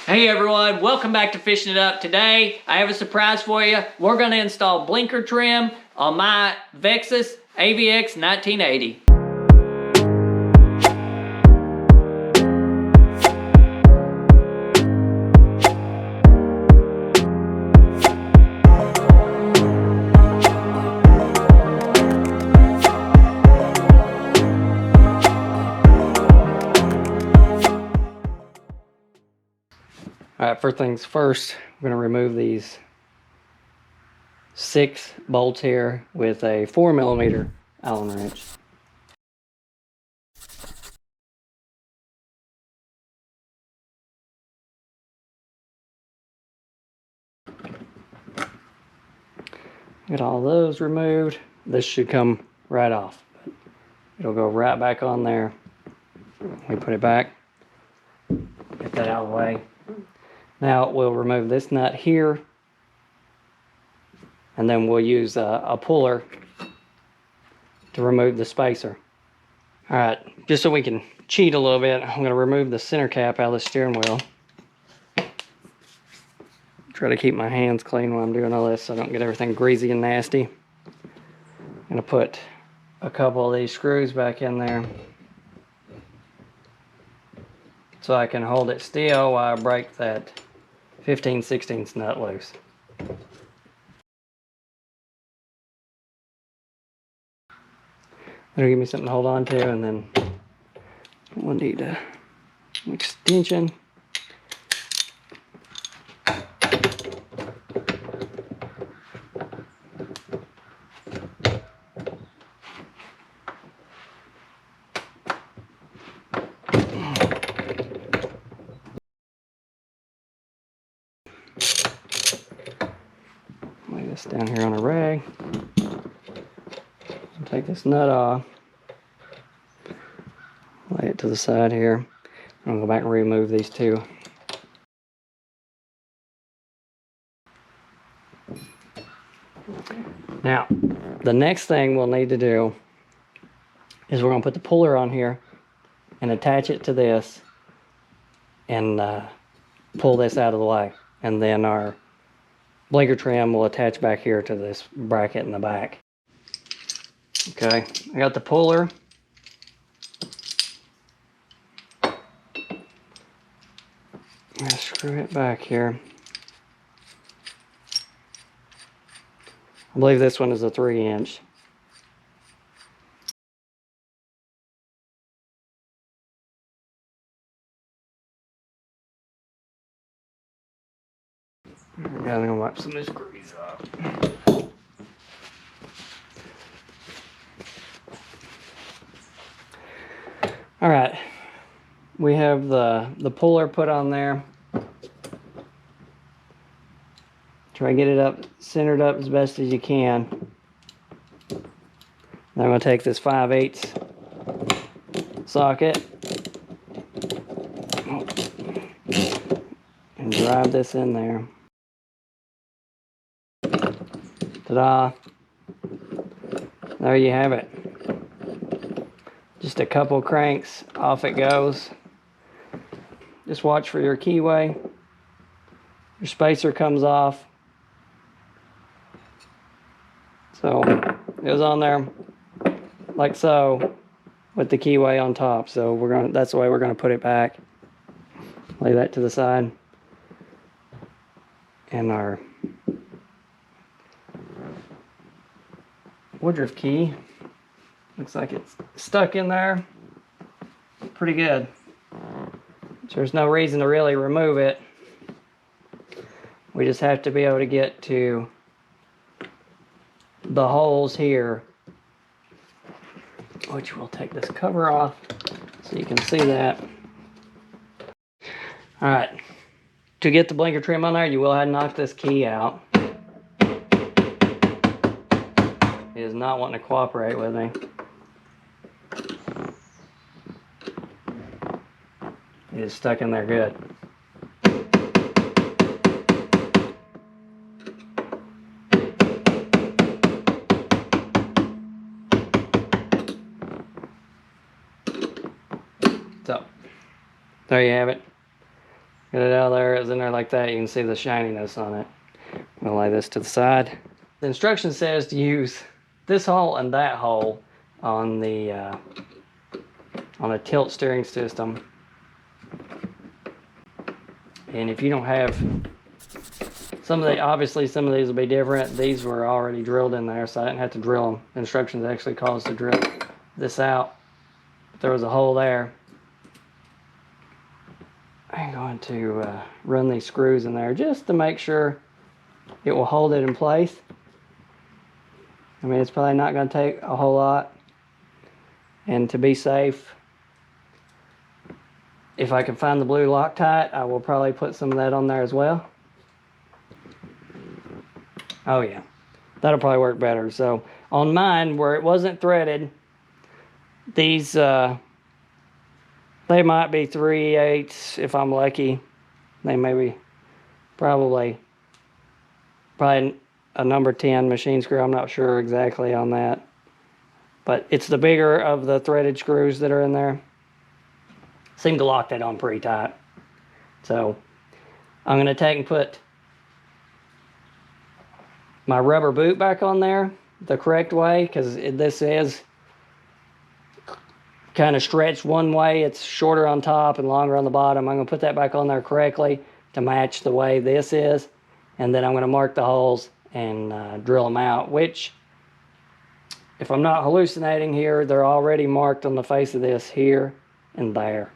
Hey everyone, welcome back to Fishing It Up. Today, I have a surprise for you. We're gonna install blinker trim on my Vexus AVX1980. Alright, first things first, we're going to remove these 6 bolts here with a 4mm Allen wrench. Get all those removed. This should come right off. It'll go right back on there. We put it back. Get that out of the way. Now we'll remove this nut here, and then we'll use a puller to remove the spacer. Alright, just so we can cheat a little bit, I'm going to remove the center cap out of the steering wheel. Try to keep my hands clean while I'm doing all this so I don't get everything greasy and nasty. I'm going to put a couple of these screws back in there so I can hold it still while I break that 15/16 nut loose. That'll give me something to hold on to, and then we'll need an extension. Lay this down here on a rag. Take this nut off. Lay it to the side here. I'm going to go back and remove these two. Now, the next thing we'll need to do is we're going to put the puller on here and attach it to this and pull this out of the way. And then our blinker trim will attach back here to this bracket in the back. Okay, I got the puller. I'm going to screw it back here. I believe this one is a 3-inch. I'm going to wipe some of this grease off. All right, we have the puller put on there. Try to get it up, centered up as best as you can. Then I'm going to take this 5/8 socket and drive this in there. Ta-da! There you have it. Just a couple cranks, off it goes. Just watch for your keyway. Your spacer comes off. So it goes on there like so with the keyway on top. So that's the way we're gonna put it back. Lay that to the side. And our woodruff key. Looks like it's stuck in there pretty good. So there's no reason to really remove it. We just have to be able to get to the holes here, which we'll take this cover off so you can see that. All right, to get the blinker trim on there, you will have to knock this key out. It is not wanting to cooperate with me. It is stuck in there good. So, there you have it. Get it out of there. It's in there like that. You can see the shininess on it. We'll lay this to the side. The instruction says to use this hole and that hole on the on a tilt steering system. And if you don't have obviously some of these will be different. These were already drilled in there, so I didn't have to drill them. The instructions actually call us to drill this out. If there was a hole there, I'm going to run these screws in there just to make sure it will hold it in place. I mean, it's probably not going to take a whole lot. And to be safe, if I can find the blue Loctite, I will probably put some of that on there as well. Oh yeah, that'll probably work better. So on mine, where it wasn't threaded, these, they might be 3/8 if I'm lucky. They may be probably a number 10 machine screw. I'm not sure exactly on that. But it's the bigger of the threaded screws that are in there. Seem to lock that on pretty tight. So I'm going to take and put my rubber boot back on there the correct way, because this is kind of stretched one way. It's shorter on top and longer on the bottom. I'm going to put that back on there correctly to match the way this is. And then I'm going to mark the holes and drill them out, which, if I'm not hallucinating here, they're already marked on the face of this here and there.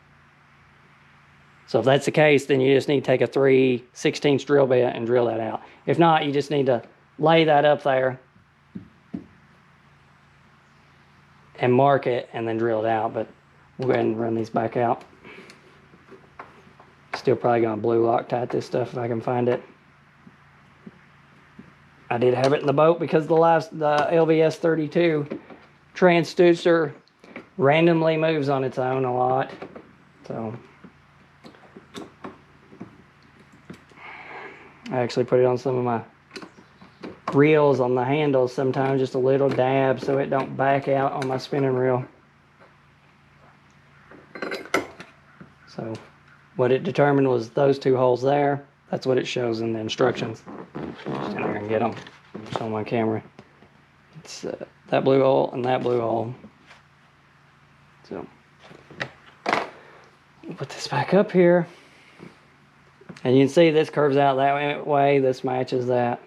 So if that's the case, then you just need to take a 3/16 drill bit and drill that out. If not, you just need to lay that up there and mark it and then drill it out. But we'll go ahead and run these back out. Still probably going to blue Loctite this stuff if I can find it. I did have it in the boat because the LVS 32 transducer randomly moves on its own a lot. So I actually put it on some of my reels on the handles sometimes, just a little dab so it don't back out on my spinning reel. So what it determined was those two holes there. That's what it shows in the instructions. Just in there and get them. Show my camera. It's that blue hole and that blue hole. So we'll put this back up here. And you can see this curves out that way. This matches that.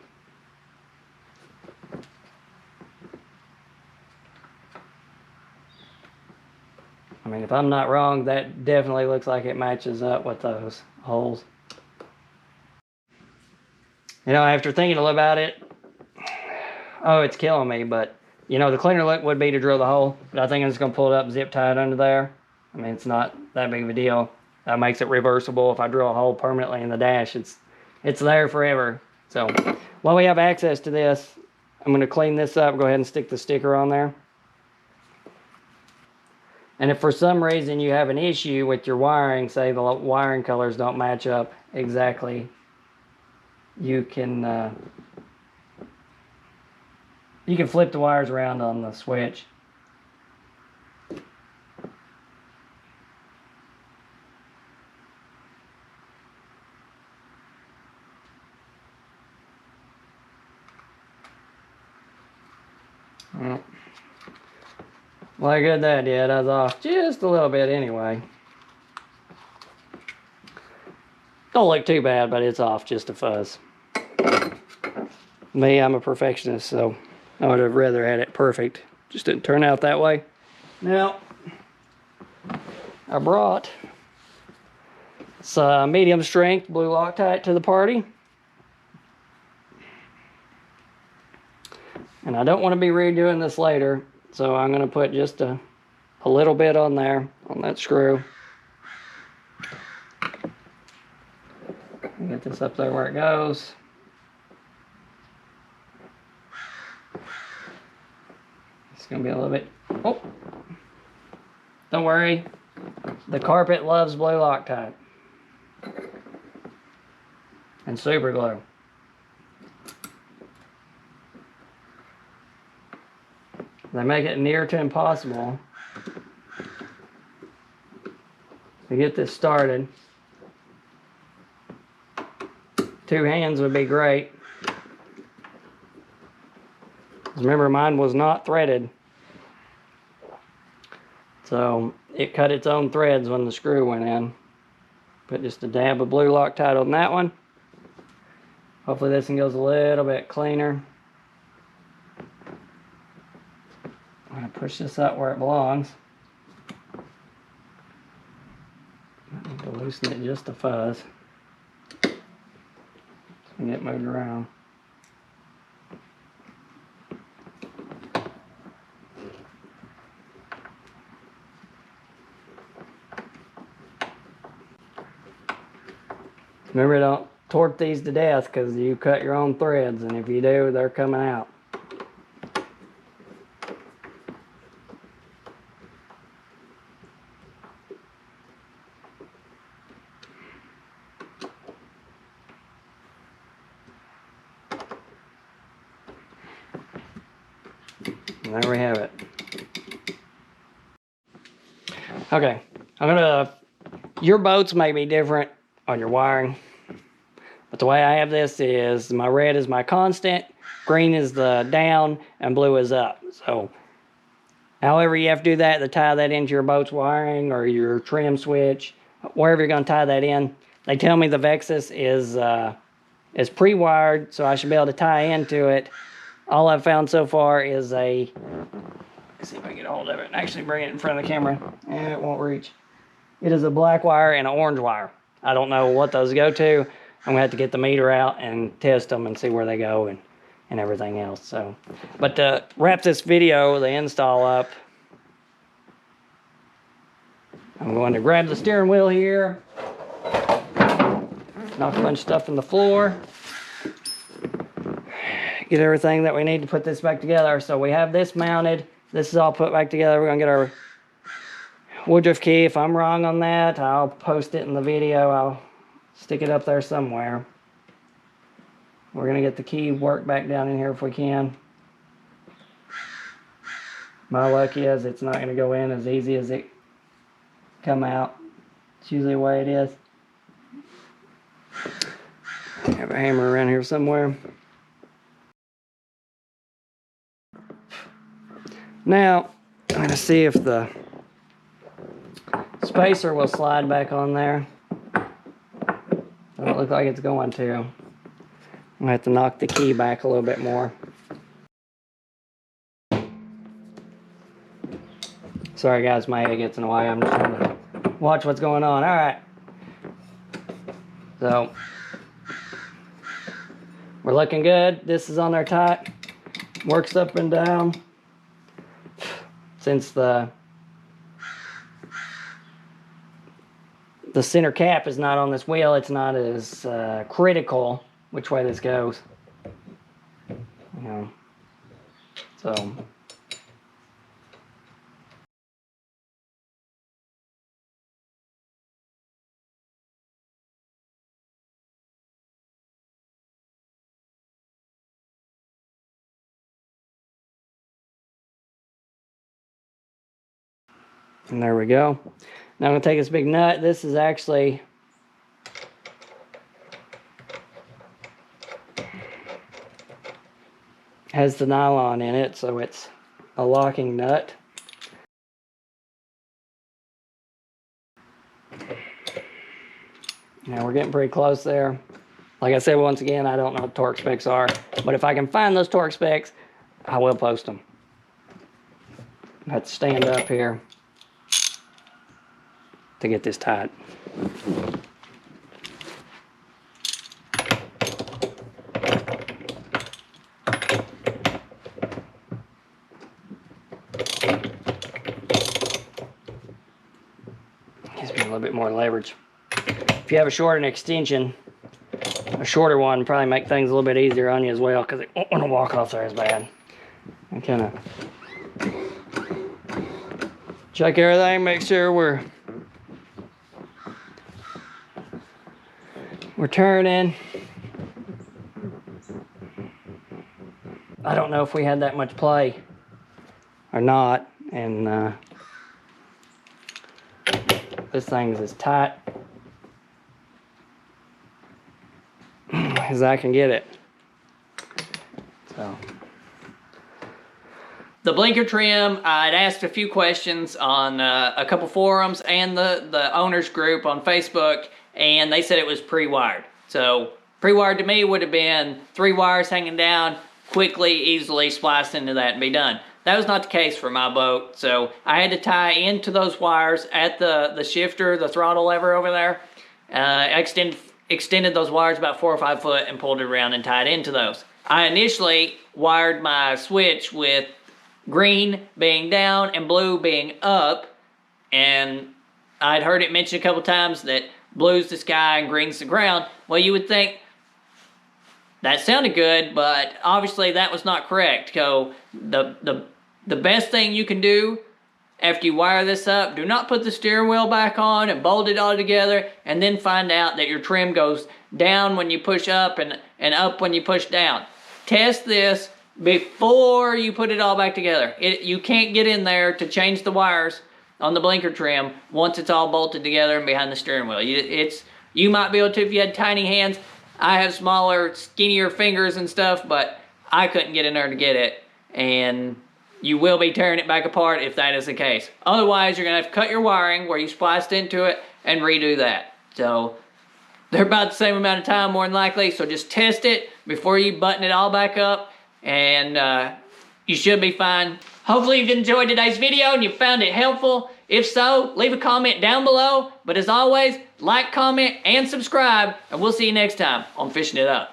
I mean, if I'm not wrong, that definitely looks like it matches up with those holes. You know, after thinking a little about it, oh, it's killing me, but, you know, the cleaner look would be to drill the hole, but I think I'm just going to pull it up, zip tie it under there. I mean, it's not that big of a deal. That makes it reversible. If I drill a hole permanently in the dash, it's there forever. So, while we have access to this, I'm going to clean this up, go ahead and stick the sticker on there. And if for some reason you have an issue with your wiring, say the wiring colors don't match up exactly, you can flip the wires around on the switch. Well, how good that did. I was off just a little bit anyway. Don't look too bad, but it's off just a fuzz. Me, I'm a perfectionist, so I would have rather had it perfect. Just didn't turn out that way. Now, I brought some medium strength blue Loctite to the party. And I don't want to be redoing this later, so I'm going to put just a little bit on there, on that screw. Get this up there where it goes. It's going to be a little bit, oh, don't worry, the carpet loves blue Loctite and super glue. They make it near to impossible to get this started. 2 hands would be great. Remember, mine was not threaded. So it cut its own threads when the screw went in. Put just a dab of blue Loctite on that one. Hopefully this one goes a little bit cleaner. I'm going to push this up where it belongs. I need to loosen it just a fuzz. And get moved around. Remember, don't torque these to death because you cut your own threads, and if you do, they're coming out. And there we have it. Okay, your boats may be different on your wiring, but the way I have this is my red is my constant, green is the down, and blue is up. So however you have to do that to tie that into your boat's wiring or your trim switch, wherever you're going to tie that in. They tell me the Vexus is pre-wired, so I should be able to tie into it. All I've found so far is let's see if I can get a hold of it and actually bring it in front of the camera. And it won't reach. It is a black wire and an orange wire. I don't know what those go to. I'm gonna have to get the meter out and test them and see where they go and everything else. So, but to wrap this video, the install up, I'm going to grab the steering wheel here, knock a bunch of stuff on the floor, get everything that we need to put this back together. So we have this mounted. This is all put back together. We're gonna get our woodruff key. If I'm wrong on that, I'll post it in the video. I'll stick it up there somewhere. We're gonna get the key worked back down in here if we can. My luck is it's not gonna go in as easy as it come out. It's usually the way it is. I have a hammer around here somewhere. Now, I'm going to see if the spacer will slide back on there. Doesn't look like it's going to. I'm going to have to knock the key back a little bit more. Sorry guys, my head gets in the way. I'm just trying to watch what's going on. Alright. So, we're looking good. This is on there tight. Works up and down. Since the center cap is not on this wheel, it's not as critical which way this goes. You know, so and there we go. Now I'm going to take this big nut. This is actually has the nylon in it, so it's a locking nut. Now we're getting pretty close there. Like I said, once again, I don't know what torque specs are, but if I can find those torque specs, I will post them. I have to stand up here to get this tight. Gives me a little bit more leverage. If you have a shorter extension, a shorter one probably make things a little bit easier on you as well, because it won't want to walk off there as bad. And kind of check everything, make sure we're turning. I don't know if we had that much play or not, and this thing is as tight. as I can get it. So. The blinker trim, I'd asked a few questions on a couple forums and the owners group on Facebook, and they said it was pre-wired. So pre-wired to me would have been 3 wires hanging down, quickly, easily spliced into that and be done. That was not the case for my boat, so I had to tie into those wires at the shifter, the throttle lever over there. I extended those wires about 4 or 5 foot and pulled it around and tied into those. I initially wired my switch with green being down and blue being up, and I'd heard it mentioned a couple times that blue's the sky and green's the ground. Well, you would think that sounded good, but obviously that was not correct. So the best thing you can do after you wire this up, do not put the steering wheel back on and bolt it all together and then find out that your trim goes down when you push up and up when you push down. Test this before you put it all back together. You can't get in there to change the wires on the blinker trim once it's all bolted together and behind the steering wheel. You might be able to if you had tiny hands. I have smaller, skinnier fingers and stuff, but I couldn't get in there to get it. And you will be tearing it back apart if that is the case. Otherwise, you're gonna have to cut your wiring where you spliced into it and redo that. So they're about the same amount of time more than likely, so just test it before you button it all back up, and you should be fine. Hopefully you've enjoyed today's video and you found it helpful. If so, leave a comment down below. But as always, like, comment, and subscribe, and we'll see you next time on Fishing It Up.